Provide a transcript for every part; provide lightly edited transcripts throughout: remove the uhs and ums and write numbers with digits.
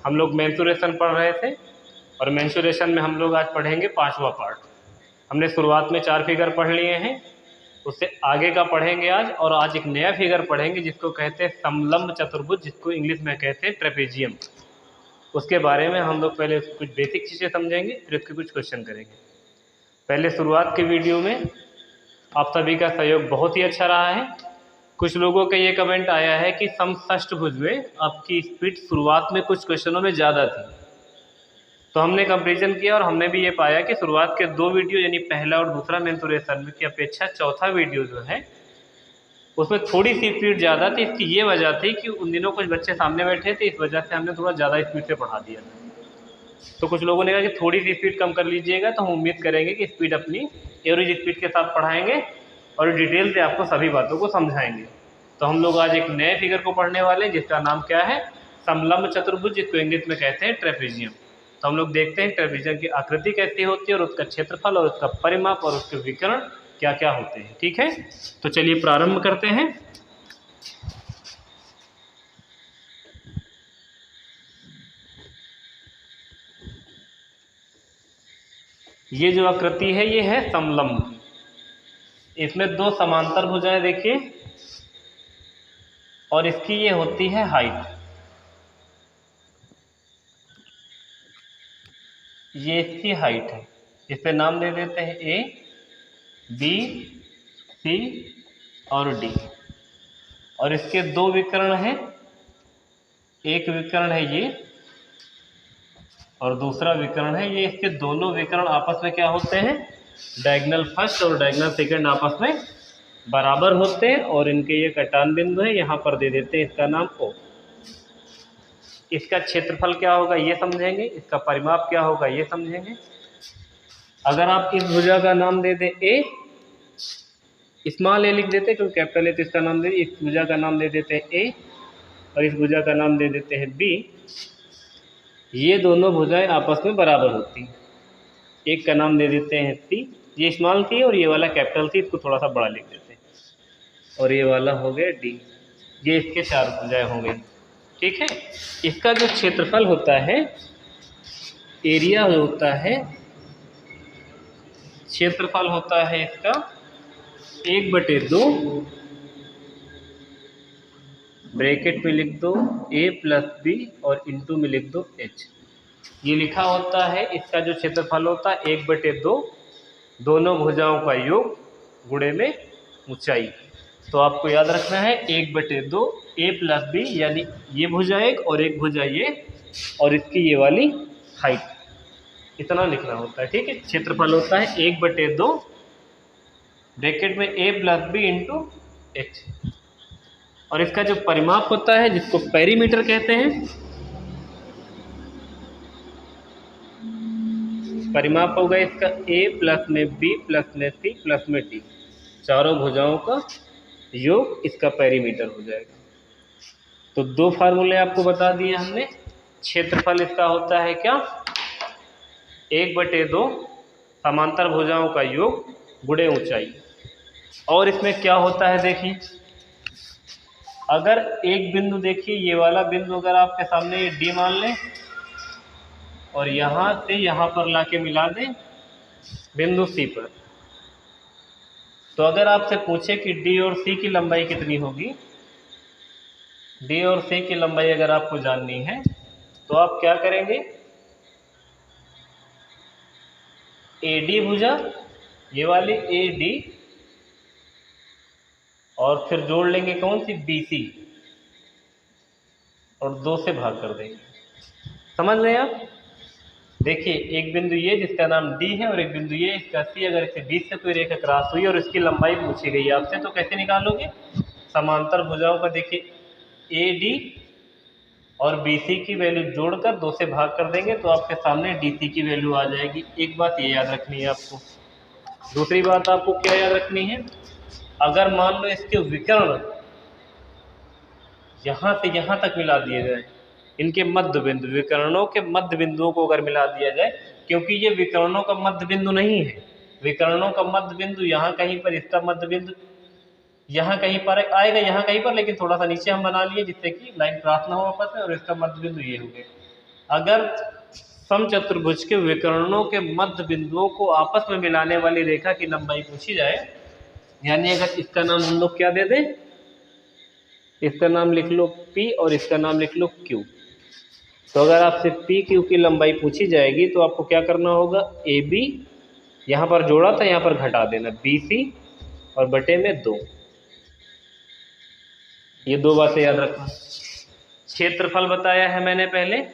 हम लोग मेंसुरेशन पढ़ रहे थे और मेंसुरेशन में हम लोग आज पढ़ेंगे 5वां पार्ट। हमने शुरुआत में 4 फिगर पढ़ लिए हैं, उससे आगे का पढ़ेंगे आज। और आज एक नया फिगर पढ़ेंगे जिसको कहते हैं समलंब चतुर्भुज, जिसको इंग्लिश में कहते हैं ट्रेपेजियम। उसके बारे में हम लोग पहले कुछ बेसिक चीज़ें समझेंगे, फिर उसके कुछ क्वेश्चन करेंगे। पहले शुरुआत के वीडियो में आप सभी का सहयोग बहुत ही अच्छा रहा है। कुछ लोगों का ये कमेंट आया है कि समषष्ठभुज में आपकी स्पीड शुरुआत में कुछ क्वेश्चनों में ज़्यादा थी, तो हमने कंपैरिजन किया और हमने भी ये पाया कि शुरुआत के 2 वीडियो यानी पहला और दूसरा मेंसुरेशन की अपेक्षा चौथा वीडियो जो है उसमें थोड़ी सी स्पीड ज़्यादा थी। इसकी ये वजह थी कि उन दिनों कुछ बच्चे सामने बैठे थे, इस वजह से हमने थोड़ा ज़्यादा स्पीड से पढ़ा दिया था। तो कुछ लोगों ने कहा कि थोड़ी सी स्पीड कम कर लीजिएगा, तो हम उम्मीद करेंगे कि स्पीड अपनी एवरेज स्पीड के साथ पढ़ाएंगे और डिटेल से आपको सभी बातों को समझाएंगे। तो हम लोग आज एक नए फिगर को पढ़ने वाले हैं जिसका नाम क्या है, समलंब चतुर्भुज, जिसको इंग्लिश में कहते हैं ट्रेपेजियम। तो हम लोग देखते हैं ट्रेपेजियम की आकृति कैसी होती है और उसका क्षेत्रफल और उसका परिमाप और उसके विकर्ण क्या क्या होते हैं। ठीक है, तो चलिए प्रारंभ करते हैं। ये जो आकृति है ये है समलंब। इसमें 2 समांतर भुजाएं देखिए और इसकी ये होती है हाइट। ये इसकी हाइट है। इस पे नाम दे देते हैं ए, बी, सी और डी। और इसके 2 विकर्ण हैं, एक विकर्ण है ये और दूसरा विकर्ण है ये। इसके दोनों विकर्ण आपस में क्या होते हैं, डायगोनल फर्स्ट और डायगोनल सेकंड आपस में बराबर होते हैं और इनके ये कटान बिंदु है, यहाँ पर दे देते हैं इसका नाम ओ। इसका क्षेत्रफल क्या होगा ये समझेंगे, इसका परिमाप क्या होगा ये समझेंगे। अगर आप इस भुजा का नाम दे दें ए, स्मॉल ए लिख देते हैं क्योंकि कैपिटल ए, तो इसका नाम दे, इस भुजा का नाम दे देते हैं ए और इस भुजा का नाम दे देते हैं बी। ये दोनों भुजाएं आपस में बराबर होती हैं। एक का नाम दे देते हैं सी, ये स्मॉल सी और ये वाला कैपिटल सी, इसको थोड़ा सा बड़ा लिख देते हैं। और ये वाला हो गया डी। ये इसके 4 भुजाएं होंगे। ठीक है, इसका जो क्षेत्रफल होता है, एरिया होता है, क्षेत्रफल होता है इसका 1/2 ब्रैकेट में लिख दो a प्लस बी और इंटू में लिख दो h। ये लिखा होता है। इसका जो क्षेत्रफल होता है 1/2 दोनों भुजाओं का योग गुणे में ऊंचाई। तो आपको याद रखना है 1/2 a प्लस बी, यानी ये भुजा एक और एक भुजा ये और इसकी ये वाली हाइट, इतना लिखना होता है। ठीक है, क्षेत्रफल होता है 1/2 ब्रैकेट में a plus B into h। और इसका जो परिमाप होता है जिसको पेरीमीटर कहते हैं, परिमाप होगा इसका a प्लस में b प्लस में c प्लस में d, चारों भुजाओं का योग इसका पेरीमीटर हो जाएगा। तो 2 फार्मूले आपको बता दिए हमने। क्षेत्रफल इसका होता है क्या, 1/2 समांतर भुजाओं का योग गुणे ऊंचाई। और इसमें क्या होता है देखिए, अगर एक बिंदु देखिए, ये वाला बिंदु अगर आपके सामने ये डी मान लें और यहाँ से यहाँ पर लाके मिला दें बिंदु सी पर, तो अगर आपसे पूछे कि डी और सी की लंबाई कितनी होगी, डी और सी की लंबाई अगर आपको जाननी है तो आप क्या करेंगे, ए डी भुजा, ये वाली ए डी, और फिर जोड़ लेंगे कौन सी, बी सी, और 2 से भाग कर देंगे। समझ रहे हैं आप। देखिए एक बिंदु ये जिसका नाम डी है और एक बिंदु ये इसका सी, अगर इसे बीच से कोई रेखा क्रॉस हुई और इसकी लंबाई पूछी गई आपसे, तो कैसे निकालोगे, समांतर भुजाओं का देखिए ए डी और बी सी की वैल्यू जोड़कर 2 से भाग कर देंगे तो आपके सामने डी सी की वैल्यू आ जाएगी। एक बात ये याद रखनी है आपको। दूसरी बात आपको क्या याद रखनी है, अगर मान लो इसके विकर्ण यहाँ से यहाँ तक मिला दिए जाए, इनके मध्य बिंदु, विकर्णों के मध्य बिंदुओं को अगर मिला दिया जाए, क्योंकि ये विकर्णों का मध्य बिंदु नहीं है, विकर्णों का मध्य बिंदु यहाँ कहीं पर, इसका मध्य बिंदु यहाँ कहीं पर आएगा, यहाँ कहीं पर, लेकिन थोड़ा सा नीचे हम बना लिए जिससे कि लाइन क्रॉस ना हो आपस में, और इसका मध्य बिंदु ये हो गया। अगर समचतुर्भुज के विकर्णों के मध्य बिंदुओं को आपस में मिलाने वाली रेखा की लंबाई पूछी जाए, यानी अगर इसका नाम हम लोग क्या दे दें, इसका नाम लिख लो P और इसका नाम लिख लो Q। तो अगर आपसे पी क्यू की लंबाई पूछी जाएगी तो आपको क्या करना होगा, ए बी यहाँ पर जोड़ा था, यहाँ पर घटा देना, बी सी और बटे में 2। ये 2 बातें याद रखना। क्षेत्रफल बताया है मैंने पहले,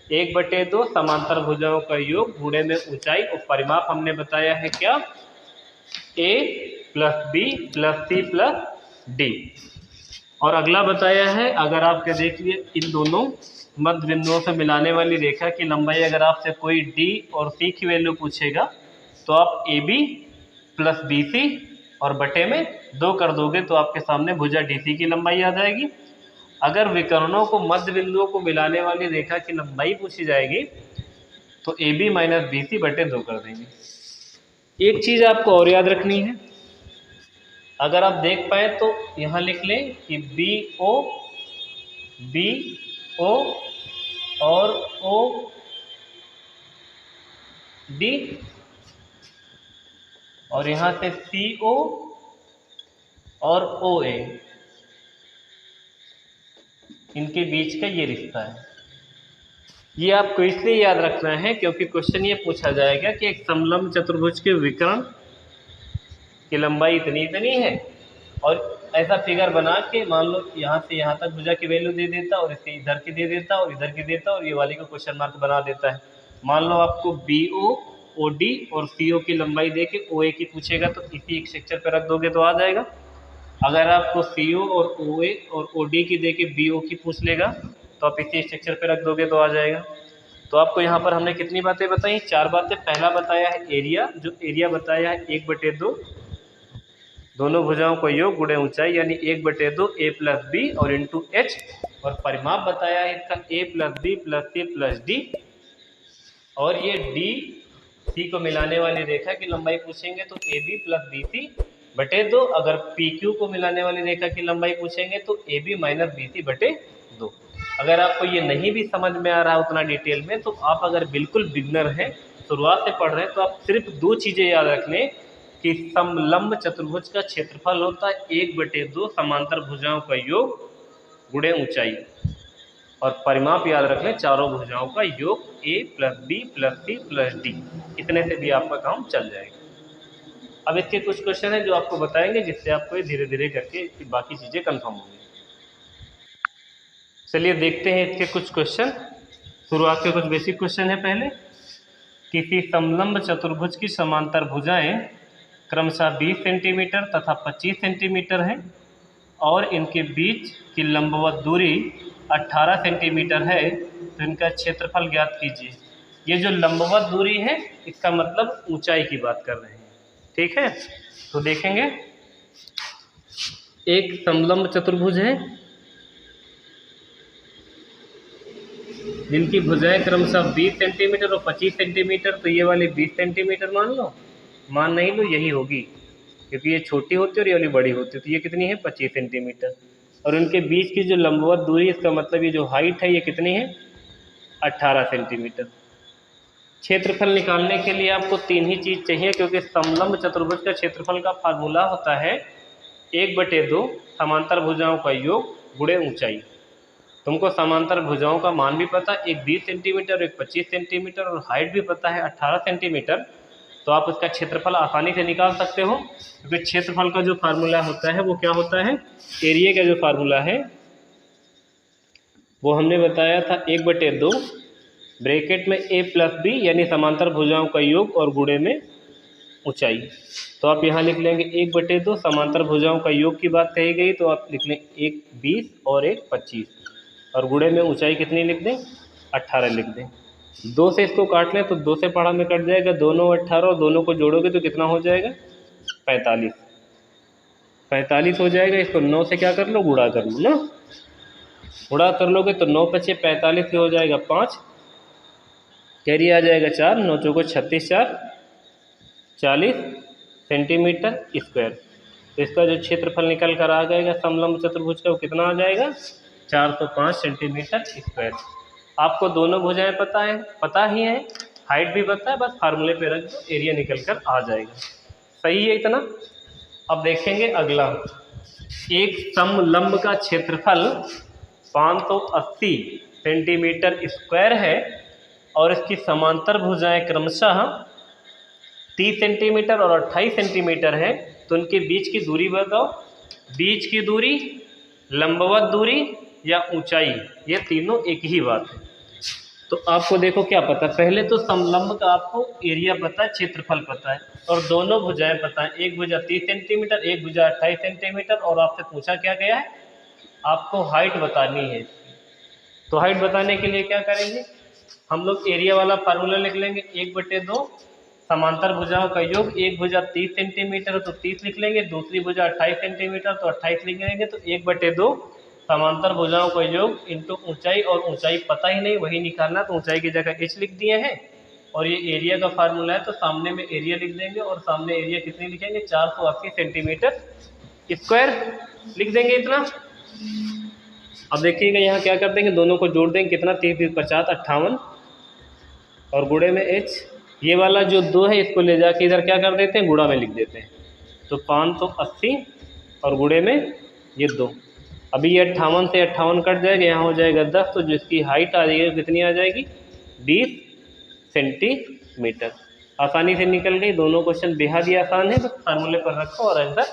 1/2 समांतर भुजाओं का योग गुणे में ऊंचाई, और परिमाप हमने बताया है क्या, A plus B plus C plus D. और अगला बताया है, अगर आपके देखिए इन दोनों मध्य बिंदुओं से मिलाने वाली रेखा की लंबाई, अगर आपसे कोई डी और सी की वैल्यू पूछेगा तो आप A B plus B C और बटे में 2 कर दोगे तो आपके सामने भुजा डी सी की लंबाई आ जाएगी। अगर विकर्णों को मध्य बिंदुओं को मिलाने वाली रेखा की लंबाई पूछी जाएगी तो A B minus B C बटे 2 कर देंगे। एक चीज़ आपको और याद रखनी है, अगर आप देख पाए तो यहाँ लिख लें कि बी ओ और ओ डी, और यहाँ से सी ओ और ओ ए, इनके बीच का ये रिश्ता है। ये आपको इसलिए याद रखना है क्योंकि क्वेश्चन ये पूछा जाएगा कि एक समलंब चतुर्भुज के विकर्ण की लंबाई इतनी इतनी है, और ऐसा फिगर बना के मान लो यहाँ से यहाँ तक भुजा की वैल्यू दे देता और इसके इधर की दे देता और इधर की देता और ये वाली को क्वेश्चन मार्क बना देता है। मान लो आपको बी ओ ओ डी और सी ओ की लंबाई दे के ओ ए की पूछेगा तो इसी एक स्ट्रक्चर पर रख दोगे तो आ जाएगा। अगर आपको सी ओ और ओ ए और ओ डी की दे के बी ओ की पूछ लेगा तो आप इसी स्ट्रक्चर पर रख दोगे तो आ जाएगा। तो आपको यहाँ पर हमने कितनी बातें बताई, 4 बातें। पहला बताया है एरिया, जो एरिया बताया है 1/2 दोनों भुजाओं का योग गुणे ऊंचाई, यानी 1/2 ए प्लस बी और इंटू एच। और परिमाप बताया है इसका A plus B plus C plus D, और ये डी सी को मिलाने वाली रेखा की लंबाई पूछेंगे तो A B plus B C बटे 2। अगर पी क्यू को मिलाने वाली रेखा की लंबाई पूछेंगे तो A B minus B C बटे 2। अगर आपको ये नहीं भी समझ में आ रहा उतना डिटेल में, तो आप अगर बिल्कुल बिगनर हैं, शुरुआत से पढ़ रहे हैं, तो आप सिर्फ 2 चीज़ें याद रख लें कि समलंब चतुर्भुज का क्षेत्रफल होता है 1/2 समांतर भुजाओं का योग गुणे ऊंचाई, और परिमाप याद रख लें चारों भुजाओं का योग A plus B plus C plus D. इतने से भी आपका काम चल जाएगा। अब इसके कुछ क्वेश्चन हैं जो आपको बताएंगे, जिससे आपको धीरे धीरे करके बाकी चीज़ें कंफर्म होंगी। चलिए देखते हैं इसके कुछ क्वेश्चन। शुरुआत के कुछ बेसिक क्वेश्चन है। पहले, किसी समलंब चतुर्भुज की समांतर भुजाएं क्रमशः 20 सेंटीमीटर तथा 25 सेंटीमीटर है और इनके बीच की लंबवत दूरी 18 सेंटीमीटर है, तो इनका क्षेत्रफल ज्ञात कीजिए। ये जो लंबवत दूरी है इसका मतलब ऊंचाई की बात कर रहे हैं, ठीक है। तो देखेंगे, एक समलंब चतुर्भुज है जिनकी भुजाएं क्रमशः 20 सेंटीमीटर और 25 सेंटीमीटर, तो ये वाली 20 सेंटीमीटर मान लो, मान नहीं लो, यही होगी क्योंकि ये छोटी होती है और ये वाली बड़ी होती है। तो ये कितनी है, 25 सेंटीमीटर। और उनके बीच की जो लंबवत दूरी, इसका मतलब ये जो हाइट है ये कितनी है, 18 सेंटीमीटर। क्षेत्रफल निकालने के लिए आपको 3 ही चीज़ चाहिए, क्योंकि समलंब चतुर्भुज का क्षेत्रफल का फार्मूला होता है 1/2 समांतर भुजाओं का योग गुणे ऊंचाई। तुमको समांतर भुजाओं का मान भी पता, एक 20 सेंटीमीटर एक 25 सेंटीमीटर, और हाइट भी पता है 18 सेंटीमीटर। तो आप उसका क्षेत्रफल आसानी से निकाल सकते हो, क्योंकि क्षेत्रफल का जो फार्मूला होता है वो क्या होता है, एरिया का जो फार्मूला है वो हमने बताया था 1/2 ब्रैकेट में ए प्लस बी, यानी समांतर भुजाओं का योग और गुणे में ऊंचाई। तो आप यहाँ लिख लेंगे 1/2 समांतर भुजाओं का योग की बात कही गई, तो आप लिख लें एक 20 और एक 25, और गुणे में ऊंचाई कितनी लिख दें, 18 लिख दें। 2 से इसको काट लें तो 2 से पढ़ा में कट जाएगा, दोनों 18 और दोनों को जोड़ोगे तो कितना हो जाएगा, 45 हो जाएगा। इसको 9 से क्या कर लो, गुणा कर लो ना, गुणा कर लोगे तो 9 × 5 = 45 से हो जाएगा 5, कैरी आ जाएगा 4, 9 × 4 = 36, 4 40 सेंटीमीटर स्क्वायर। तो इसका जो क्षेत्रफल निकल कर आ जाएगा समलंब चतुर्भुज का, वो कितना आ जाएगा, 405 सेंटीमीटर स्क्वायर। आपको दोनों भुजाएं पता ही है, हाइट भी पता है, बस फार्मूले पे रख दो, एरिया निकल कर आ जाएगा। सही है इतना। अब देखेंगे अगला, एक समलंब का क्षेत्रफल 580 सेंटीमीटर स्क्वायर है और इसकी समांतर भुजाएं क्रमशः 30 सेंटीमीटर और 28 सेंटीमीटर है, तो उनके बीच की दूरी बताओ। बीच की दूरी, लंबवत दूरी या ऊंचाई, ये तीनों एक ही बात है। तो आपको देखो क्या पता, पहले तो समलंब का आपको एरिया पता है, क्षेत्रफल पता है और दोनों भुजाएं पता है। एक भुजा 30 सेंटीमीटर, एक भुजा 28 सेंटीमीटर, और आपसे पूछा क्या गया है, आपको हाइट बतानी है। तो हाइट बताने के लिए क्या करेंगे, हम लोग एरिया वाला फार्मूला लिख लेंगे, 1/2 समांतर भुजाओं का योग। एक भुजा 30 सेंटीमीटर तो 30 लिख लेंगे, दूसरी भुजा 28 सेंटीमीटर तो 28 लिख लेंगे। तो 1/2 समांतर भुजाओं का योग इंटू ऊंचाई, और ऊंचाई पता ही नहीं, वही निकालना, तो ऊंचाई की जगह h लिख दिए हैं। और ये एरिया का फार्मूला है, तो सामने में एरिया लिख देंगे, और सामने एरिया कितनी लिखेंगे, 480 सेंटीमीटर स्क्वायर लिख देंगे इतना। अब देखिएगा यहाँ क्या कर देंगे, दोनों को जोड़ देंगे, कितना 30 30 50 58, और गुणे में h। ये वाला जो 2 है इसको ले जाके इधर क्या कर देते हैं, गुणा में लिख देते हैं। तो 580 और गुणे में ये 2। अभी ये 58 से 58 कट जाएगा, यहाँ हो जाएगा 10, तो जिसकी हाइट आ जाएगी कितनी आ जाएगी, 20 सेंटीमीटर। आसानी से निकल गई, दोनों क्वेश्चन बेहद ही आसान है, बस फार्मूले पर रखो और आंसर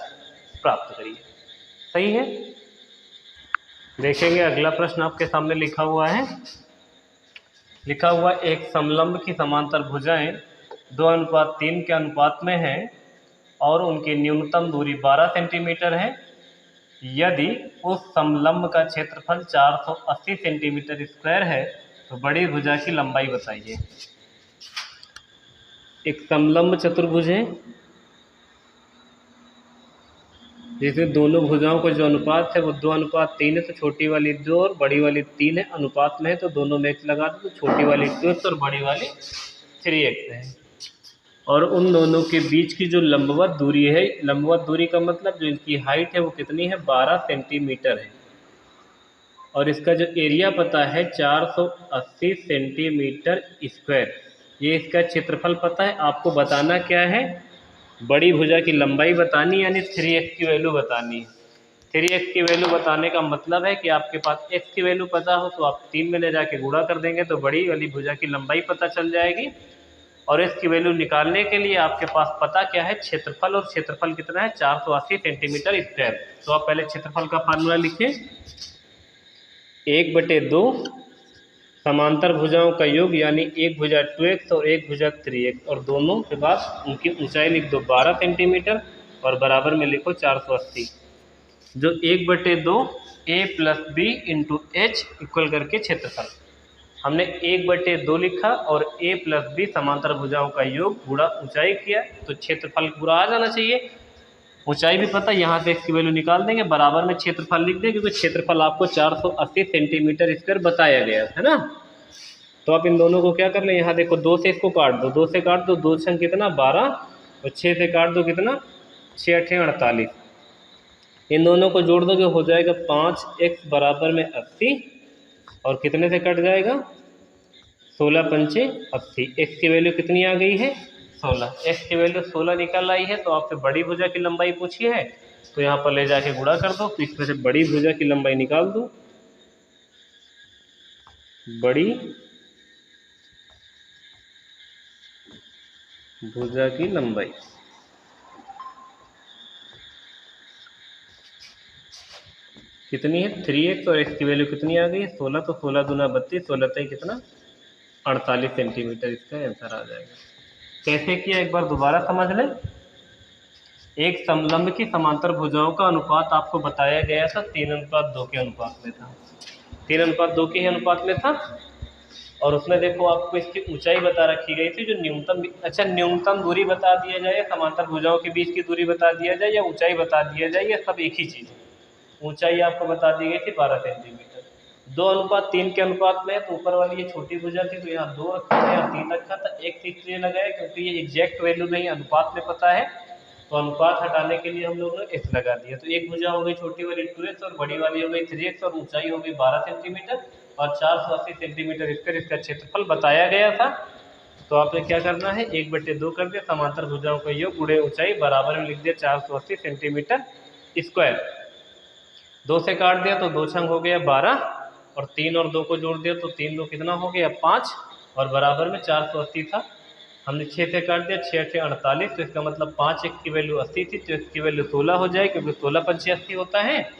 प्राप्त करिए। सही है। देखेंगे अगला प्रश्न आपके सामने लिखा हुआ है, लिखा हुआ एक समलंब की समांतर भुजाएं 2:3 के अनुपात में हैं और उनकी न्यूनतम दूरी 12 सेंटीमीटर है। यदि उस समलंब का क्षेत्रफल 480 सेंटीमीटर स्क्वायर है तो बड़ी भुजा की लंबाई बताइए। एक समलंब चतुर्भुज है जिसमें दोनों भुजाओं का जो अनुपात है वो 2:3 है, तो छोटी वाली 2 और बड़ी वाली 3 है, अनुपात में है, तो दोनों में x लगा दो, तो छोटी वाली 2x और बड़ी वाली 3x है। और उन दोनों के बीच की जो लंबवत दूरी है, लंबवत दूरी का मतलब जो इनकी हाइट है वो कितनी है, 12 सेंटीमीटर है, और इसका जो एरिया पता है 480 सेंटीमीटर स्क्वायर, ये इसका क्षेत्रफल पता है। आपको बताना क्या है, बड़ी भुजा की लंबाई बतानी, यानी 3x की वैल्यू बतानी है। 3x की वैल्यू बताने का मतलब है कि आपके पास x की वैल्यू पता हो तो आप 3 में ले जाके गुणा कर देंगे, तो बड़ी वाली भुजा की लंबाई पता चल जाएगी। और इसकी वैल्यू निकालने के लिए आपके पास पता क्या है, क्षेत्रफल, और क्षेत्रफल कितना है, 480 सेंटीमीटर स्क्वायर। तो आप पहले क्षेत्रफल का फार्मूला लिखें, 1/2 समांतर भुजाओं का योग, यानी एक भुजा 2x और एक भुजा 3x, और दोनों के बाद उनकी ऊंचाई लिख दो 12 सेंटीमीटर और बराबर में लिखो 480, जो 1/2 a + b × h इक्वल करके क्षेत्रफल। हमने 1/2 लिखा और a + b समांतर भुजाओं का योग गुणा ऊंचाई किया, तो क्षेत्रफल पूरा आ जाना चाहिए। ऊंचाई भी पता, यहाँ से इसकी वैल्यू निकाल देंगे, बराबर में क्षेत्रफल लिख दें, क्योंकि क्षेत्रफल आपको 480 सेंटीमीटर स्क्वायर बताया गया है ना। तो आप इन दोनों को क्या कर लें, यहाँ देखो 2 से इसको काट दो, 2 से काट दो, 2 छंग कितना 12, और 6 से काट दो कितना 6 × 8 = 48। इन दोनों को जोड़ दोगे हो जाएगा 5x बराबर में 80, और कितने से कट जाएगा 16 × 5 = 80। x की वैल्यू कितनी आ गई है 16, x की वैल्यू 16 निकल आई है। तो आपसे बड़ी भुजा की लंबाई पूछी है, तो यहाँ पर ले जाके गुणा कर दो, तो इसमें से बड़ी भुजा की लंबाई निकाल दो। बड़ी भुजा की लंबाई कितनी है 3x, और x की वैल्यू कितनी आ गई है 16, तो 16 दूना 32, 16 तक कितना 48 सेंटीमीटर, इसका आंसर आ जाएगा। कैसे किया एक बार दोबारा समझ लें। एक समलंब की समांतर भुजाओं का अनुपात आपको बताया गया था 3:2 के अनुपात में था, 3:2 के अनुपात में था। और उसमें देखो आपको इसकी ऊंचाई बता रखी गई थी, जो न्यूनतम, अच्छा न्यूनतम दूरी बता दिया जाए, समांतर भुजाओं के बीच की दूरी बता दिया जाए, या ऊंचाई बता दिया जाए, या सब एक ही चीज़। ऊंचाई आपको बता दी गई थी 12 सेंटीमीटर, 2:3 के अनुपात में, तो ऊपर वाली ये छोटी भुजा थी, तो यहाँ 2 रखा था, यहाँ 3 रखा था, एक इसलिए लगाया क्योंकि ये एग्जैक्ट वैल्यू नहीं अनुपात में पता है, तो अनुपात हटाने के लिए हम लोग ने x लगा दिया। तो एक भुजा हो गई छोटी वाली 2x और बड़ी वाली हो गई 3x और ऊंचाई हो गई 12 सेंटीमीटर और 480 सेंटीमीटर स्क्वायर इसका क्षेत्रफल बताया गया था। तो आपने क्या करना है, 1/2 कर दिया, समांतर भुजाओं का योग गुणे ऊंचाई बराबर में लिख दिया 480 सेंटीमीटर स्क्वायर। 2 से काट दिया तो 2 छंग हो गया 12 और 3 और 2 को जोड़ दिया तो 3 2 कितना हो गया 5 और बराबर में 480 था। हमने 6 से काट दिया, 6 से 48, तो इसका मतलब 5x की वैल्यू 80 थी तो x की वैल्यू 16 हो जाए क्योंकि 16 पंचे 80 होता है।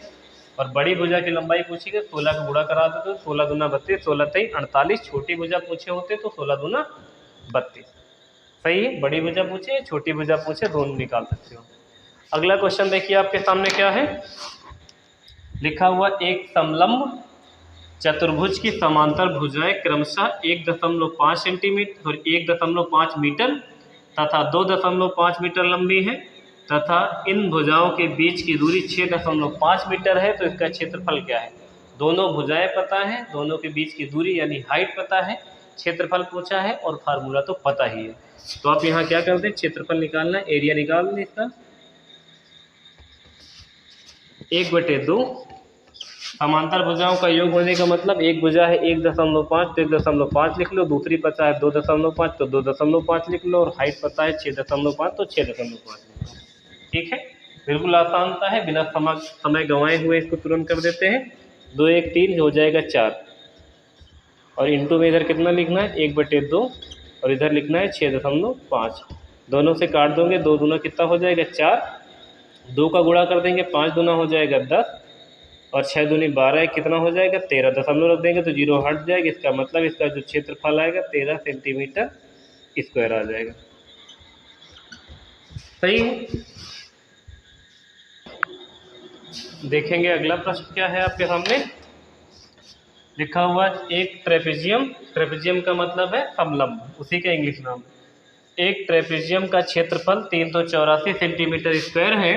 और बड़ी भुजा की लंबाई पूछी गई, 16 का गुणा करा दो तो 16 दूना 32, 16 तेईस 48। छोटी भुजा पूछे होते तो 16 दूना 32। सही है, बड़ी भुजा पूछे छोटी भुजा पूछे दोनों निकाल सकते हो। अगला क्वेश्चन देखिए आपके सामने क्या है लिखा हुआ, एक समलंब चतुर्भुज की समांतर भुजाएं क्रमशः 1.5 सेंटीमीटर और 1.5 मीटर तथा 2.5 मीटर लंबी है तथा इन भुजाओं के बीच की दूरी 6.5 मीटर है। तो इसका क्षेत्रफल क्या है? दोनों भुजाएं पता है, दोनों के बीच की दूरी यानी हाइट पता है, क्षेत्रफल पूछा है और फार्मूला तो पता ही है। तो आप यहाँ क्या करते हैं, क्षेत्रफल निकालना, एरिया निकाल दें इसका 1/2। समांतर भुजाओं का योग होने का मतलब एक भुजा है 1.5 तो 1.5 लिख लो, दूसरी पता है 2.5 तो 2.5 लिख लो और हाइट पता है 6.5 तो 6.5 लिख लो। ठीक है, बिल्कुल आसानता है, बिना समय गंवाए हुए इसको तुरंत कर देते हैं। 2 1 3 हो जाएगा 4 और इंटू में इधर कितना लिखना है 1/2 और इधर लिखना है 6.5। दोनों से काट दोगे, 2 दूना कितना हो जाएगा 4, 2 का गुणा कर देंगे 5 दूना हो जाएगा 10 और 6 दूनी 12 कितना हो जाएगा 13। दशमलव रख देंगे तो 0 हट जाएगा, इसका मतलब इसका जो क्षेत्रफल आएगा 13 सेंटीमीटर स्क्वायर आ जाएगा। सही है, देखेंगे अगला प्रश्न क्या है आपके सामने लिखा हुआ, एक ट्रेपेजियम का मतलब है समलंब, उसी का इंग्लिश नाम है। एक ट्रेपेजियम का क्षेत्रफल 384 सेंटीमीटर स्क्वायर है,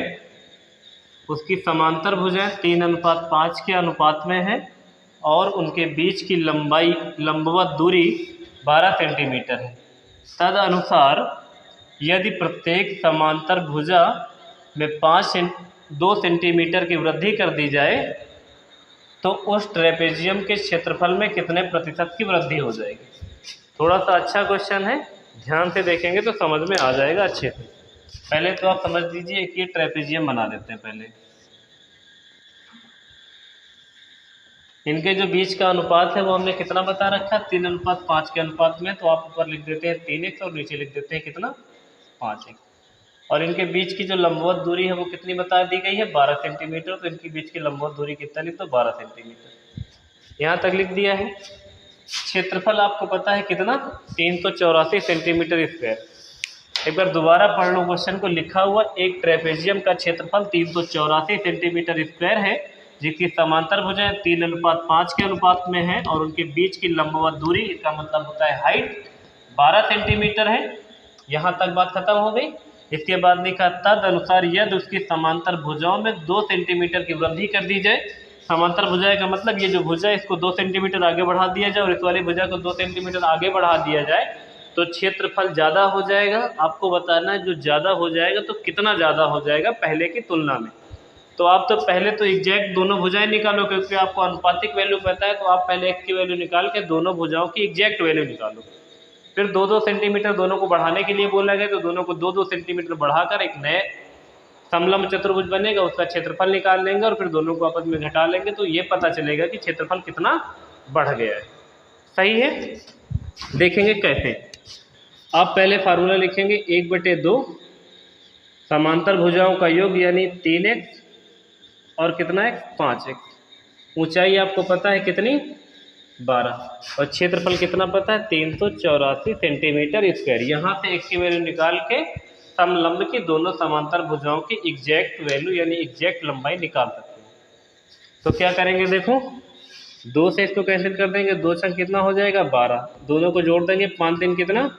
उसकी समांतर भुजाएं 3:5 के अनुपात में है और उनके बीच की लंबाई लंबवत दूरी 12 सेंटीमीटर है। तदनुसार यदि प्रत्येक समांतर भुजा में 2 सेंटीमीटर की वृद्धि कर दी जाए तो उस ट्रेपेजियम के क्षेत्रफल में कितने प्रतिशत की वृद्धि हो जाएगी। थोड़ा सा अच्छा क्वेश्चन है, ध्यान से देखेंगे तो समझ में आ जाएगा अच्छे से। पहले तो आप समझ लीजिए कि ट्रेपेजियम बना देते हैं। पहले इनके जो बीच का अनुपात है वो हमने कितना बता रखा है 3:5 के अनुपात में, तो आप ऊपर लिख देते हैं 3x और नीचे लिख देते हैं कितना 5x। और इनके बीच की जो लंबवत दूरी है वो कितनी बता दी गई है 12 सेंटीमीटर, तो इनके बीच की लंबवत दूरी कितना लिख दो 12 सेंटीमीटर, यहाँ तक लिख दिया है। क्षेत्रफल आपको पता है कितना 384 सेंटीमीटर स्क्वायर। एक बार दोबारा पढ़ लो क्वेश्चन को, लिखा हुआ एक ट्रेपेजियम का क्षेत्रफल 384 सेंटीमीटर स्क्वायर है जिसकी समांतर भुजाएं 3:5 के अनुपात में है और उनके बीच की लंबवत दूरी, इसका मतलब होता है हाइट, 12 सेंटीमीटर है। यहाँ तक बात खत्म हो गई। इसके बाद लिखा तद अनुसार यदि उसकी समांतर भुजाओं में 2 सेंटीमीटर की वृद्धि कर दी जाए। समांतर भुजाएं का मतलब ये जो भुजा है इसको 2 सेंटीमीटर आगे बढ़ा दिया जाए और इस वाली भुजा को 2 सेंटीमीटर आगे बढ़ा दिया जाए तो क्षेत्रफल ज़्यादा हो जाएगा। आपको बताना है जो ज़्यादा हो जाएगा तो कितना ज़्यादा हो जाएगा पहले की तुलना में। तो आप तो पहले तो एग्जैक्ट दोनों भुजाएं निकालो, क्योंकि आपको अनुपातिक वैल्यू पता है, तो आप पहले x की वैल्यू निकाल के दोनों भुजाओं की एग्जैक्ट वैल्यू निकालो। फिर 2-2 सेंटीमीटर दोनों को बढ़ाने के लिए बोला गया, तो दोनों को 2-2 सेंटीमीटर बढ़ाकर एक नए समलंब चतुर्भुज बनेगा, उसका क्षेत्रफल निकाल लेंगे और फिर दोनों को आपस में घटा लेंगे, तो ये पता चलेगा कि क्षेत्रफल कितना बढ़ गया है। सही है, देखेंगे कैसे। आप पहले फार्मूला लिखेंगे 1/2 समांतर भुजाओं का योग यानी 3x और कितना है 5x। ऊंचाई आपको पता है कितनी 12 और क्षेत्रफल कितना पता है 384 सेंटीमीटर स्क्वायर। यहाँ से x की वैल्यू निकाल के समलंब की दोनों समांतर भुजाओं की एग्जैक्ट वैल्यू यानी एग्जैक्ट लंबाई निकाल सकते हैं। तो क्या करेंगे, देखो 2 से इसको कैंसिल कर देंगे, 2 छंग कितना हो जाएगा 12, दोनों को जोड़ देंगे 5 3 कितना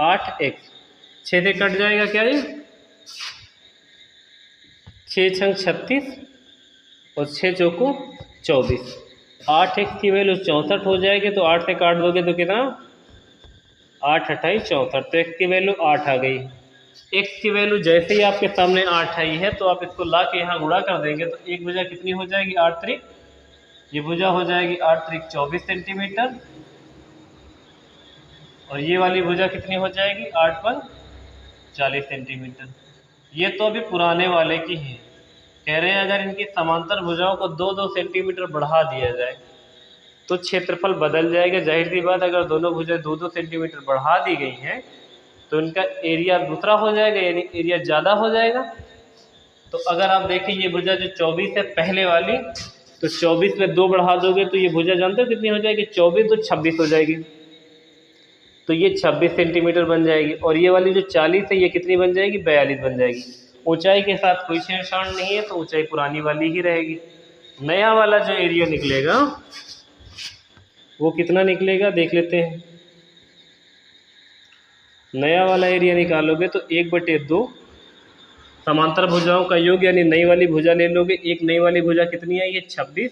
8x, 6 से कट जाएगा क्या ये 6 छंग 36 और 6 चौको 24, 8x की वैल्यू 64 हो जाएगी, तो 8 से काट दोगे तो कितना 8 28 64, तो x की वैल्यू 8 आ गई। x की वैल्यू जैसे ही आपके सामने 8 आई है तो आप इसको ला के यहाँ गुणा कर देंगे तो एक भुजा कितनी हो जाएगी 8 त्रिक, ये भुजा हो जाएगी 8 त्रिक 24 सेंटीमीटर, और ये वाली भुजा कितनी हो जाएगी 8 पर 40 सेंटीमीटर। ये तो अभी पुराने वाले की है। कह रहे हैं अगर इनकी समांतर भुजाओं को 2-2 सेंटीमीटर बढ़ा दिया जाए तो क्षेत्रफल बदल जाएगा। जाहिर सी बात, अगर दोनों भुजाएं 2-2 सेंटीमीटर बढ़ा दी गई हैं तो इनका एरिया दूसरा हो जाएगा, यानी एरिया ज़्यादा हो जाएगा। तो अगर आप देखें ये भुजा जो 24 है पहले वाली, तो 24 में 2 बढ़ा दोगे तो ये भुजा जानते हो कितनी हो जाएगी 24 तो 26 हो जाएगी, तो ये 26 सेंटीमीटर बन जाएगी। और ये वाली जो 40 है ये कितनी बन जाएगी 42 बन जाएगी। ऊंचाई के साथ कोई छेड़छाड़ नहीं है तो ऊंचाई पुरानी वाली ही रहेगी। नया वाला जो एरिया निकलेगा वो कितना निकलेगा देख लेते हैं। नया वाला एरिया निकालोगे तो 1/2 समांतर भुजाओं का योग, यानी नई वाली भुजा ले लोगे। एक नई वाली भुजा कितनी आई है 26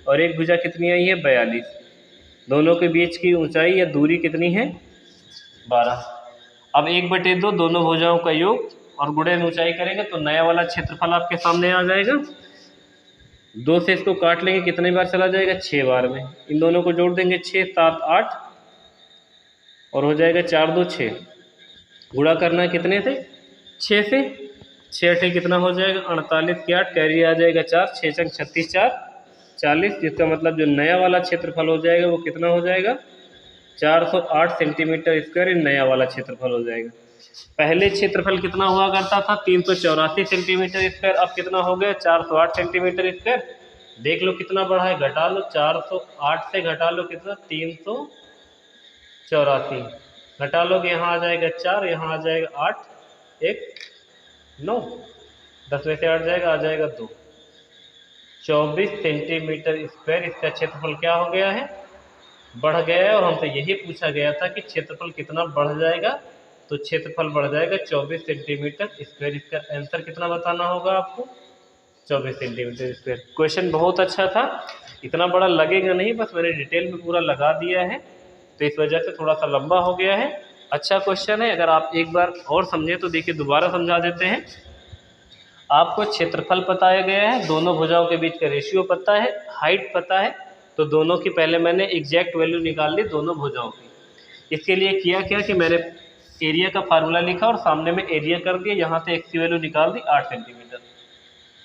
और एक भुजा कितनी आई है 42। दोनों के बीच की ऊंचाई या दूरी कितनी है 12। अब 1/2 दोनों भुजाओं का योग और गुणे ऊंचाई करेंगे तो नया वाला क्षेत्रफल आपके सामने आ जाएगा। 2 से इसको काट लेंगे, कितने बार चला जाएगा 6 बार में। इन दोनों को जोड़ देंगे 6 7 8 और हो जाएगा 4 2 6। गुणा करना है कितने से 6 से, 6 8 कितना हो जाएगा 48 के 8, कैरी आ जाएगा 4, 6 चंग 36 4 40। जिसका मतलब जो नया वाला क्षेत्रफल हो जाएगा वो कितना हो जाएगा 408 सेंटीमीटर स्क्वायर नया वाला क्षेत्रफल हो जाएगा। पहले क्षेत्रफल कितना हुआ करता था 384 सेंटीमीटर स्क्वायर, अब कितना हो गया 408 सेंटीमीटर स्क्वायर। देख लो कितना बढ़ा है, घटा लो 408 से घटा लो कितना 384, घटा लोगे यहाँ आ जाएगा 4, यहाँ आ जाएगा 8 1 9, 10 में से 8 जाएगा आ जाएगा 2, 24 सेंटीमीटर स्क्वायर इसका क्षेत्रफल क्या हो गया है बढ़ गया है। और हमसे यही पूछा गया था कि क्षेत्रफल कितना बढ़ जाएगा, तो क्षेत्रफल बढ़ जाएगा 24 सेंटीमीटर स्क्वायर। इसका आंसर कितना बताना होगा आपको 24 सेंटीमीटर स्क्वायर। क्वेश्चन बहुत अच्छा था, इतना बड़ा लगेगा नहीं, बस मैंने डिटेल में पूरा लगा दिया है तो इस वजह से थोड़ा सा लंबा हो गया है। अच्छा क्वेश्चन है, अगर आप एक बार और समझे तो देखिए दोबारा समझा देते हैं। आपको क्षेत्रफल बताया गया है, दोनों भुजाओं के बीच का रेशियो पता है, हाइट पता है, तो दोनों की पहले मैंने एग्जैक्ट वैल्यू निकाल ली दोनों भुजाओं की। इसके लिए किया क्या कि मैंने एरिया का फार्मूला लिखा और सामने में एरिया कर दिया, यहाँ से एक्स की वैल्यू निकाल दी 8 सेंटीमीटर।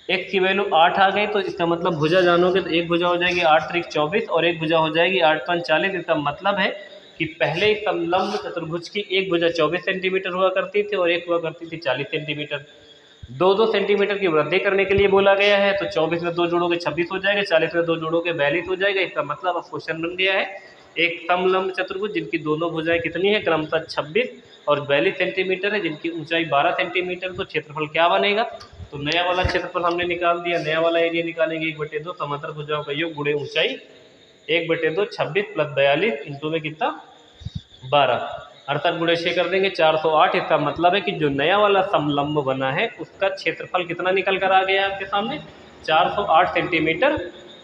एक्स की वैल्यू 8 आ गई तो इसका मतलब भुजा जानोगे तो एक भुजा हो जाएगी 8 त्रिक 24 और एक भुजा हो जाएगी 8 5 40। इसका मतलब है कि पहले समलंब चतुर्भुज की एक भुजा 24 सेंटीमीटर हुआ करती थी और एक हुआ करती थी 40 सेंटीमीटर। 2-2 सेंटीमीटर की वृद्धि करने के लिए बोला गया है, तो 24 में 2 जोड़ोगे 26 हो जाएगा, 40 में 2 जोड़ोगे 42 हो जाएगा। इसका मतलब अब क्वेश्चन बन गया है एक समलंब चतुर्भुज जिनकी दोनों भुजाएं कितनी है क्रमशः 26 और 42 सेंटीमीटर है, जिनकी ऊंचाई 12 सेंटीमीटर, तो क्षेत्रफल क्या बनेगा, तो नया वाला क्षेत्रफल हमने निकाल दिया। नया वाला एरिया निकालेंगे 1/2 समांतर भुजाओं का योग गुणे ऊंचाई 1/2 26 + 42 इंटू में कितना 12, 68 गुणे 6 कर देंगे 408। इसका मतलब है कि जो नया वाला समलंब बना है उसका क्षेत्रफल कितना निकल कर आ गया है आपके सामने 408 सेंटीमीटर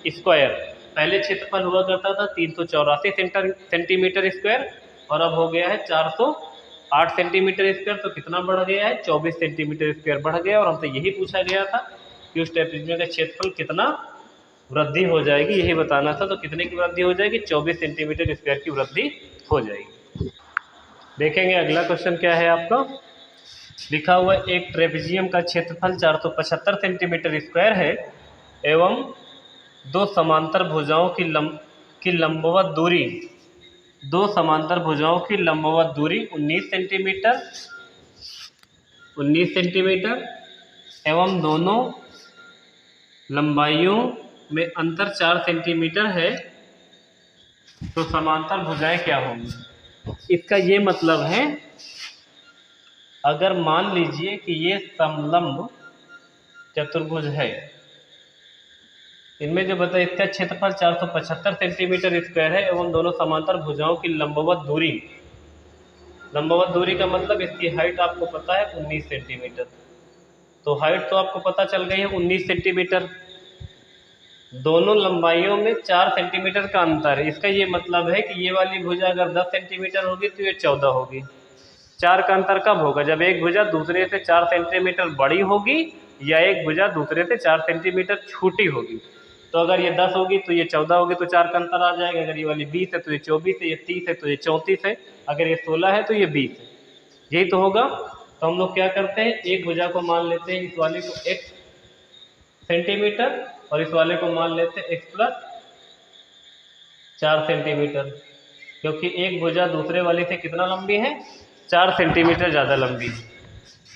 स्क्वायर। पहले क्षेत्रफल हुआ करता था 384 सेंटीमीटर स्क्वायर और अब हो गया है 408 सेंटीमीटर स्क्वायर। तो कितना बढ़ गया है 24 सेंटीमीटर स्क्वायर बढ़ गया। और हमसे यही पूछा गया था कि उस ट्रेपेजियम का क्षेत्रफल कितना वृद्धि हो जाएगी, यही बताना था। तो कितने की वृद्धि हो जाएगी 24 सेंटीमीटर स्क्वायर की वृद्धि हो जाएगी। देखेंगे अगला क्वेश्चन क्या है आपका, लिखा हुआ एक ट्रेपेजियम का क्षेत्रफल 475 सेंटीमीटर स्क्वायर है एवं दो समांतर भुजाओं की लंबवत दूरी 19 सेंटीमीटर एवं दोनों लंबाइयों में अंतर 4 सेंटीमीटर है, तो समांतर भुजाएं क्या होंगी। इसका ये मतलब है अगर मान लीजिए कि ये समलंब चतुर्भुज है, इनमें जो बताया इसका क्षेत्रफल 475 सेंटीमीटर स्क्वायर है एवं दोनों समांतर भुजाओं की लंबवत दूरी का मतलब इसकी हाइट आपको पता है 19 सेंटीमीटर। तो हाइट तो आपको पता चल गई है 19 सेंटीमीटर, दोनों लंबाइयों में 4 सेंटीमीटर का अंतर है। इसका ये मतलब है कि ये वाली भुजा अगर 10 सेंटीमीटर होगी तो ये 14 होगी, 4 का अंतर कब होगा? जब एक भुजा दूसरे से 4 सेंटीमीटर बड़ी होगी या एक भुजा दूसरे से 4 सेंटीमीटर छोटी होगी। तो अगर ये 10 होगी तो ये 14 होगी, तो 4 का अंतर आ जाएगा। अगर ये वाली 20 है तो ये 24 है, ये 30 है तो ये 34 है, अगर ये 16 है तो ये 20 है। यही तो होगा। तो हम लोग क्या करते हैं, एक भुजा को मान लेते हैं इस वाले को x सेंटीमीटर और इस वाले को मान लेते हैं x प्लस 4 सेंटीमीटर, क्योंकि एक भुजा दूसरे वाले से कितना लंबी है? 4 सेंटीमीटर ज़्यादा लंबी है।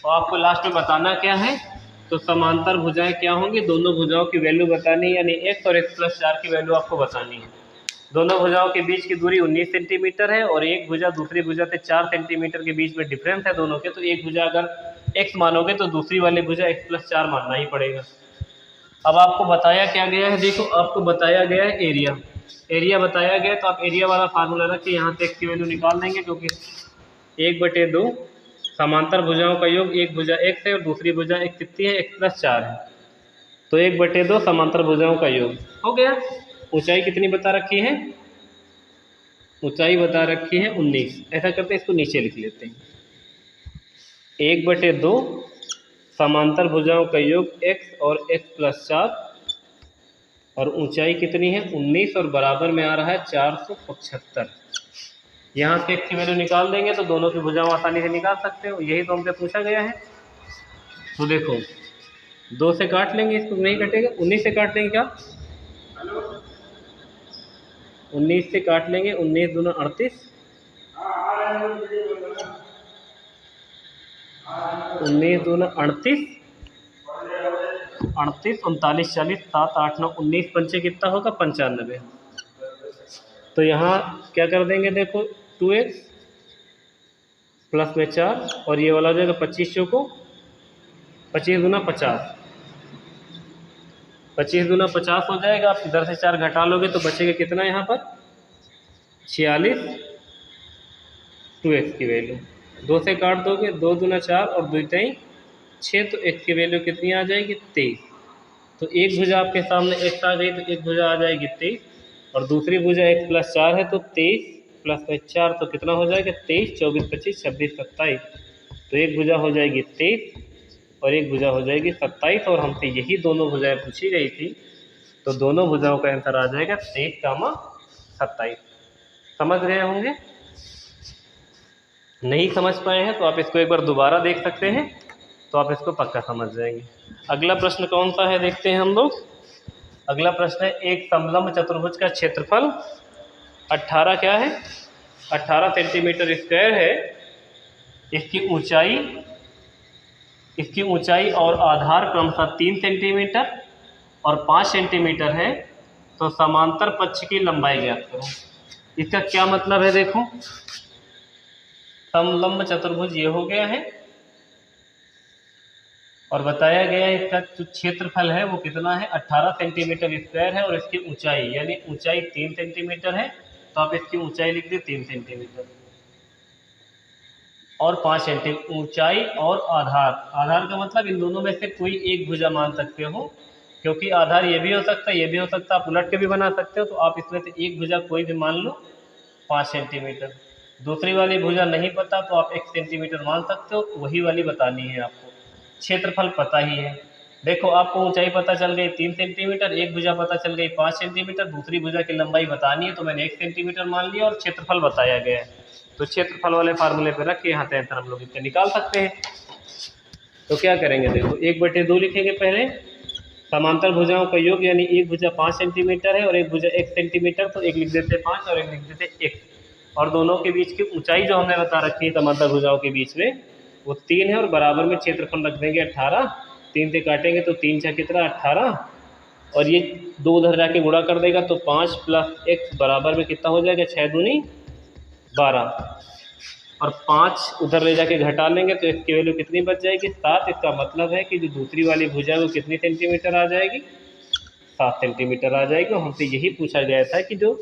और आपको लास्ट में बताना क्या है, तो समांतर भुजाएं क्या होंगी, दोनों भुजाओं की वैल्यू बतानी है, यानी x और x प्लस 4 की वैल्यू आपको बतानी है। दोनों भुजाओं के बीच की दूरी 19 सेंटीमीटर है और एक भुजा दूसरी भुजा से 4 सेंटीमीटर के बीच में डिफरेंस है दोनों के, तो एक भुजा अगर x मानोगे तो दूसरी वाली भुजा x प्लस 4 मानना ही पड़ेगा। अब आपको बताया क्या गया है, देखो आपको बताया गया है एरिया, एरिया बताया गया है, तो आप एरिया वाला फार्मूला रख के यहाँ से x की वैल्यू निकाल देंगे, क्योंकि 1/2 समांतर भुजाओं का योग, एक भुजा x है और दूसरी भुजा x कितनी है, x प्लस 4 है, तो 1/2 समांतर भुजाओं का योग हो गया। ऊंचाई कितनी बता रखी है? ऊंचाई बता रखी है 19। ऐसा करते हैं, इसको नीचे लिख लेते हैं, 1/2 समांतर भुजाओं का योग x और x प्लस 4 और ऊंचाई कितनी है 19 और बराबर में आ रहा है 475। यहाँ से x की वैल्यू निकाल देंगे तो दोनों की भुजाओं आसानी से निकाल सकते हो, यही तो हमसे पूछा गया है। तो देखो 2 से काट लेंगे, इसको नहीं कटेगा, 19 से काट लेंगे, क्या 19 से काट लेंगे, 19 दूना 38, 19 दूना 38, 38, 39, 40, 7, 8, 9, 19 पंचे कितना होगा 95। तो यहाँ क्या कर देंगे, देखो 2x प्लस में 4 और ये वाला हो जाएगा 25 चौको 25 दूना 50, 25 दूना 50 हो जाएगा। आप इधर से 4 घटा लोगे तो बचेगा कितना यहाँ पर 46, 2x की वैल्यू 2 से काट दोगे, 2 दूना 4 और 2 3 6, तो x की वैल्यू कितनी आ जाएगी 23। तो एक भुजा आपके सामने x आ गई, तो एक भुजा आ जाएगी 23 और दूसरी भुजा x प्लस 4 है, तो 23 प्लस में 4 तो कितना हो जाएगा 23, 24, 25, 26, 27, तो एक भुजा हो जाएगी 23 और एक भुजा हो जाएगी 27, और हमसे यही दोनों भुजाएं पूछी गई थी, तो दोनों भुजाओं का आंसर आ जाएगा 23, 27। समझ गए होंगे? नहीं समझ पाए हैं तो आप इसको एक बार दोबारा देख सकते हैं, तो आप इसको पक्का समझ जाएंगे। अगला प्रश्न कौन सा है देखते हैं हम लोग। अगला प्रश्न है, एक समलंब चतुर्भुज का क्षेत्रफल 18 क्या है 18 सेंटीमीटर स्क्वायर है, इसकी ऊंचाई और आधार क्रमशः 3 सेंटीमीटर और 5 सेंटीमीटर है, तो समांतर पक्ष की लंबाई ज्ञात करो। इसका क्या मतलब है, देखो समलंब चतुर्भुज ये हो गया है और बताया गया है इसका जो क्षेत्रफल है वो कितना है 18 सेंटीमीटर स्क्वायर है, और इसकी ऊंचाई यानी ऊंचाई 3 सेंटीमीटर है, तो आप इसकी ऊंचाई लिख दें 3 सेंटीमीटर और 5 सेंटीमीटर। ऊंचाई और आधार का मतलब इन दोनों में से कोई एक भुजा मान सकते हो, क्योंकि आधार ये भी हो सकता है, ये भी हो सकता है, आप उलट के भी बना सकते हो, तो आप इसमें से एक भुजा कोई भी मान लो 5 सेंटीमीटर। दूसरी वाली भुजा नहीं पता तो आप 1 सेंटीमीटर मान सकते हो, वही वाली बतानी है आपको। क्षेत्रफल पता ही है, देखो आपको ऊंचाई पता चल गई 3 सेंटीमीटर, एक भुजा पता चल गई 5 सेंटीमीटर, दूसरी भुजा की लंबाई बतानी है तो मैंने 1 सेंटीमीटर मान लिया और क्षेत्रफल बताया गया है, तो क्षेत्रफल वाले फार्मूले पे रख के यहाँ से आंसर हम लोग इससे निकाल सकते हैं। तो क्या करेंगे, देखो 1/2 लिखेंगे पहले, समांतर भुजाओं का योग यानी एक भुजा 5 सेंटीमीटर है और एक भुजा 1 सेंटीमीटर, तो एक लिख देते 5 और एक लिख देते 1, और दोनों के बीच की ऊंचाई जो हमने बता रखी है समांतर भुजाओं के बीच में वो 3 है, और बराबर में क्षेत्रफल रख देंगे 18, 3 से काटेंगे तो 3 छः कितना 18, और ये 2 उधर जाके गुणा कर देगा तो 5 प्लस 1 बराबर में कितना हो जाएगा 6 दूनी 12, और 5 उधर ले जाके घटा लेंगे तो इसकी वैल्यू कितनी बच जाएगी 7। इसका मतलब है कि जो दूसरी वाली भुजा है वो कितनी सेंटीमीटर आ जाएगी 7 सेंटीमीटर आ जाएगी। और हमसे यही पूछा गया था कि जो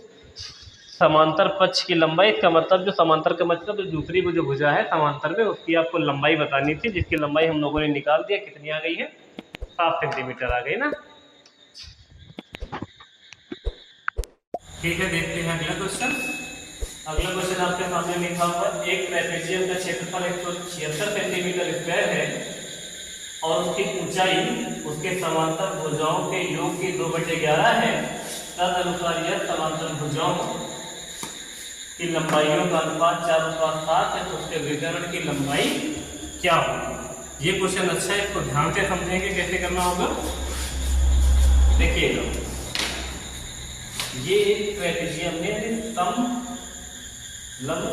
समांतर पक्ष की लंबाई, इसका मतलब जो समांतर का मतलब जो दूसरी जो भुजा है समांतर में उसकी आपको लंबाई बतानी थी, जिसकी लंबाई हम लोगों ने निकाल दिया, कितनी आ गई है 7 सेंटीमीटर आ गई ना। ठीक है, देखते हैं अगला क्वेश्चन। अगला क्वेश्चन आपके सामने लिखा हुआ है, एक ट्रेपेजियम का क्षेत्रफल 176 सेंटीमीटर स्क्वायर है और उसकी ऊंचाई उसके समांतर भुजाओं के योग की 2/11 है। तदनुसार यह समांतर भुजाओं की लंबाइयों का अनुपात 4:7 है, तो उसके विकर्ण की लंबाई क्या होगी? ये क्वेश्चन अच्छा है, इसको ध्यान से समझेंगे कैसे करना होगा। देखिएगा, ये एक ट्रेपेजियम में समलंब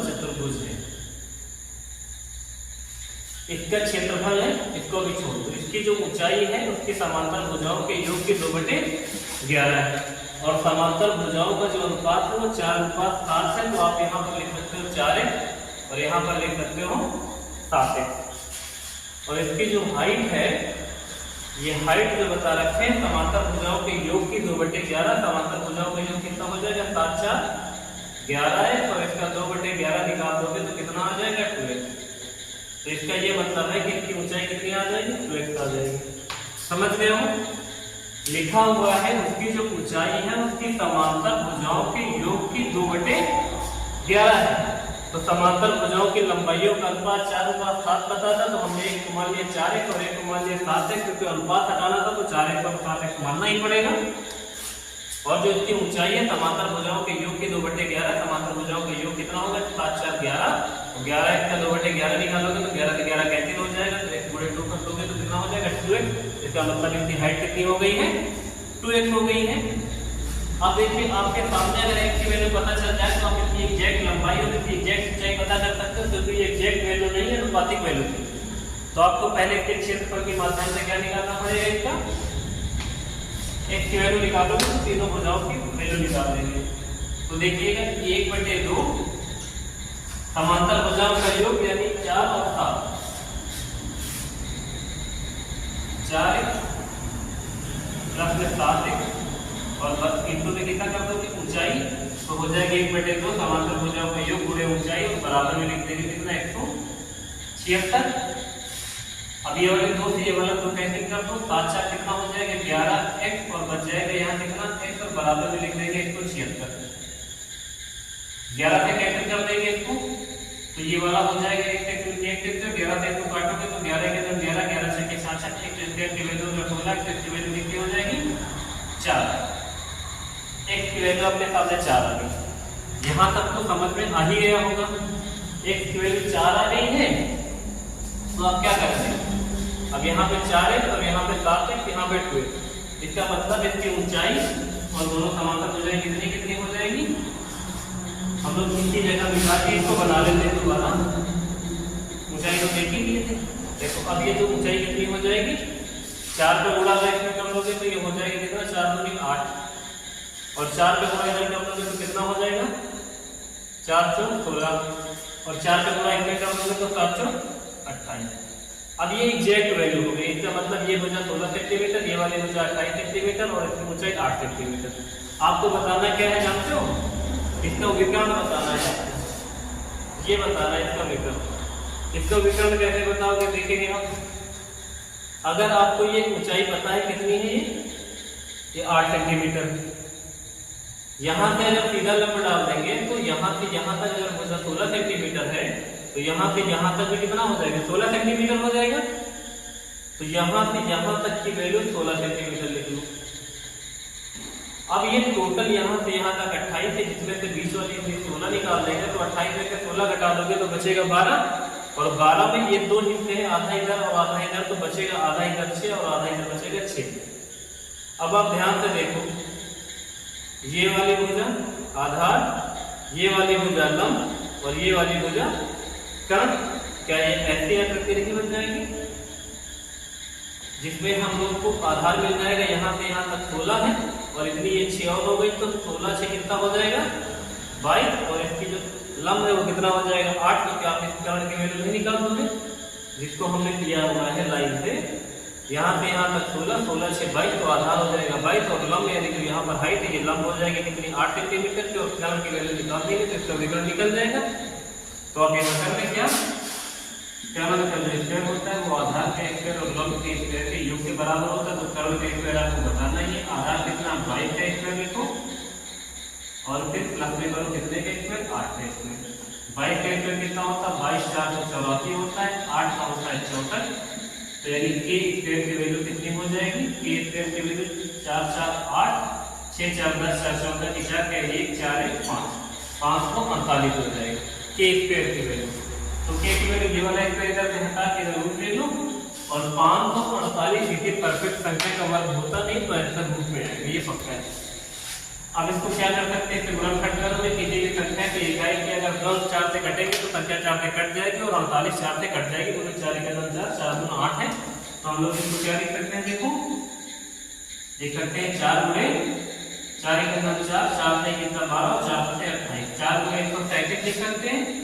चतुर्भुज है, इसका क्षेत्रफल है, इसको भी छोड़ दो। इसकी जो ऊंचाई है उसकी समांतर भुजाओं के योग की 2/11 है और समांतर भुजाओं का जो अनुपात है वो 4:7 है। तो आप यहाँ पर लिख सकते हो 4x और यहाँ पर लिख सकते हो 7x। और इसकी जो हाइट है, ये हाइट जो बता रखे हैं समांतर भुजाओं के योग की 2/11, समांतर भुजाओं का योग कितना हो जाएगा? 7 4 11 है, तो इसका 2/11 निकाल दोगे तो कितना आ जाएगा? 2x। तो इसका ये मतलब है कि इसकी ऊंचाई कितनी आ जाएगी? 2x आ जाएगी। समझ गए हो? लिखा हुआ है उसकी जो ऊंचाई है उसकी समांतर भुजाओं के योग की 2/11 है। तो समांतर भुजाओं की लंबाइयों का अनुपात 4:7 पता था, तो हमने एक को मान लिया 4x और एक को मान लिया 7x, क्योंकि अनुपात हटाना था तो 4x और 7x मानना ही पड़ेगा। और जो इसकी ऊंचाई है समांतर भुजाओं के योग की 2/11, समांतर भुजाओं का योग कितना होगा? 7 4 11, 11 का 2/11 निकालोगे तो 11 से 11 कैंसिल हो जाएगा, तो x गुणे 2 कर दोगे तो कितना हो जाएगा? 2x। इसका मतलब इसकी हाइट कितनी हो गई है? 2x हो गई है। अब देखिए, आपके सामने अगर x की वैल्यू पता चल जाए तो आप इसकी एग्जैक्ट लंबाई और इसकी एग्जैक्ट ऊंचाई पता कर सकते हो, क्योंकि ये एग्जैक्ट वैल्यू नहीं है, अनुपातिक वैल्यू थी। तो आपको पहले इसके क्षेत्रफल के माध्यम से क्या निकालना पड़ेगा? इसका x की वैल्यू निकालोगे तो तीनों भुजाओं की वैल्यू निकाल देंगे। तो देखिएगा 1/2 समांतर भुजाओं का योग यानी 4 और 7, 4x प्लस 7x और बस इंटू में कितना कर दोगे? ऊंचाई, तो हो जाएगा 1/2 समांतर भुजाओं का योग गुणे ऊंचाई और बराबर में लिख देंगे कितना? 176। अब ये वाले 2 से ये वाला 2 कैंसिल कर दो, 7 4 कितना हो जाएगा? 11x और बच जाएगा यहाँ कितना? x और बराबर में लिख देंगे 176। 11 से कैंसिल कर देंगे इसको, तो ये वाला हो जाएगा 1 से 11 से इसको काटोगे तो 11 के 11, 11 6 के 66, x स्क्वायर की वैल्यू 16, x की वैल्यू कितनी हो जाएगी? 4। x की वैल्यू अपने सामने 4 आ गई। यहाँ तक तो समझ में आ ही गया होगा। x की वैल्यू 4 आ गई है, तो आप क्या करते हैं? अब यहाँ पे 4x और यहाँ पे 7x, यहाँ पे 2x। इसका मतलब इसकी ऊंचाई और दोनों समांतर भुजाएं कितनी कितनी हो जाएगी? हम लोग इसी जगह मिला के इसको बना लेते हैं दोबारा। ऊंचाई तो देख ही लिए थे। देखो अब ये जो ऊंचाई कितनी हो जाएगी? 4 पे गुणा अगर इसमें कर लोगे तो ये हो जाएगा कितना? 4 दूनी 8 और 4 पे गुणा इधर कर लोगे तो कितना हो जाएगा? 4 4 16 और 4 पे गुणा इसमें कर लोगे तो 7 4 28। अब ये एग्जैक्ट वैल्यू हो गई। इसका मतलब ये भुजा 16 सेंटीमीटर, ये वाली भुजा 28 सेंटीमीटर और इसकी ऊंचाई 8 सेंटीमीटर। आपको बताना क्या है जानते हो? इसका विकर्ण बताना है। ये बताना है इसका विकर्ण। इसका विकर्ण कैसे बताओगे? देखेंगे हम। अगर आपको ये ऊंचाई पता है कितनी है, ये 8 सेंटीमीटर, यहाँ से अगर सीधा लंब डाल देंगे तो यहाँ से यहाँ तक अगर भुजा 16 सेंटीमीटर है तो यहाँ से यहाँ तक भी कितना हो जाएगा? 16 सेंटीमीटर हो जाएगा। तो यहाँ से यहाँ तक की वैल्यू 16 सेंटीमीटर लिख लो। अब ये टोटल यहाँ से यहाँ तक 28 है, जिसमें से 20 वाली 16 निकाल देंगे तो 28 में से 16 घटा दोगे तो बचेगा 12 और 12 में ये 2 हिस्से हैं, आधा इधर और आधा इधर, तो बचेगा आधा इधर 6 और आधा इधर बचेगा 6। अब आप ध्यान से देखो, ये वाली भुजा आधार, ये वाली भुजा लंब और ये वाली भुजा कर्ण। क्या ये ऐसी आकृति नहीं बन जाएगी? जिसमें हम लोग को आधार मिल जाएगा यहाँ से यहाँ तक 16 है और इतनी ये 6 और हो गई, तो 16 6 कितना हो जाएगा? 22 और इसकी जो लंब है वो कितना हो जाएगा? 8। तो क्या आप इस कर्ण की वैल्यू नहीं निकाल दोगे? जिसको हमने किया हुआ है लाइन से यहाँ से यहाँ तक 16, 16 6 22, तो आधार हो जाएगा 22 और लंब यानी जो यहाँ पर हाइट है ये लंब हो जाएगी कितनी? 8 सेंटीमीटर की, और कर्ण की वैल्यू निकाल देंगे तो इसका विकर्ण निकल जाएगा। तो आप यहाँ कर लें क्या? कर्ण का जो स्क्वायर होता है वो आधार के स्क्वायर और लंब के स्क्वायर के योग के बराबर होता है। तो कर्ण का स्क्वायर आपको बताना ही है। आधार कितना? 22 का स्क्वायर लिखो और फिर प्लस में करो कितने का स्क्वायर, 8 का स्क्वायर। 22 का स्क्वायर कितना होता है, 22 4 84 होता है, 8 का होता है 64। तो यानी के स्क्वायर की वैल्यू कितनी हो जाएगी, के स्क्वायर की वैल्यू 4 4 8, 6 4 10 4 14 की 4 का 1 4 1 5, 548 हो जाएगा के स्क्वायर की वैल्यू। तो के की वैल्यू गिवन है, इसको इधर से हटा के रूट ले लो, और 548 किसी परफेक्ट संख्या का वर्ग होता नहीं, तो आंसर रूट में आएगा, ये पक्का है। अब इसको क्या कर सकते हैं, इससे गुणनखंड करोगे, किसी भी संख्या की इकाई की अगर 10 4 से कटेंगे तो संख्या 4 से कट जाएगी, और 48 4 से कट जाएगी, तो 4 का 4 4 गुना 8 है। तो हम लोग इसको क्या लिख सकते हैं, देखो देख सकते हैं 4 गुणे 4 का 4, 4 से कितना 12, 4 से 28, 4 गुणे 137 लिख सकते हैं।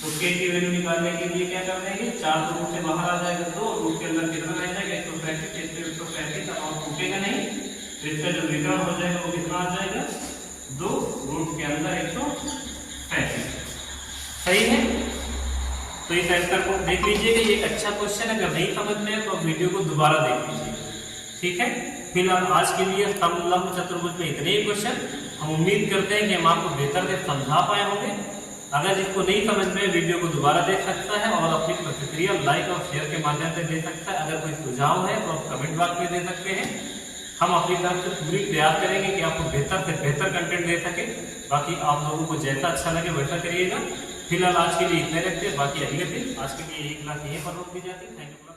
तो के की वैल्यू निकालने के लिए क्या कर देंगे, 4 तो रूट से बाहर आ जाएगा, 2 रूट के अंदर कितना रह जाएगा 135, 135 और टूटेगा नहीं, तो इसका जो विकर्ण हो जाएगा वो कितना आ जाएगा 2 रूट के अंदर 135। सही है। तो इस आंसर को देख लीजिएगा, ये एक अच्छा क्वेश्चन है, अगर नहीं समझ में है तो वीडियो को दोबारा देख लीजिए, ठीक है। फिलहाल आज के लिए स्तंभ लंब चतुर्भुज में इतने ही क्वेश्चन। हम उम्मीद करते हैं कि हम आपको बेहतर से समझा पाए होंगे। अगर जिसको नहीं समझ में वीडियो को दोबारा देख सकता है और अपनी प्रतिक्रिया लाइक और शेयर के माध्यम से दे सकता है। अगर कोई सुझाव है तो आप कमेंट बॉक्स में दे सकते हैं। हम अपनी तरफ से पूरी प्रयास करेंगे कि आपको बेहतर से बेहतर कंटेंट दे सके। बाकी आप लोगों को जैसा अच्छा लगे वैसा करिएगा। फिलहाल आज के लिए इतने रखते हैं, बाकी अगले दिन आज के लिए एक क्लास यहीं पर रोक दी जाती है। Thank you.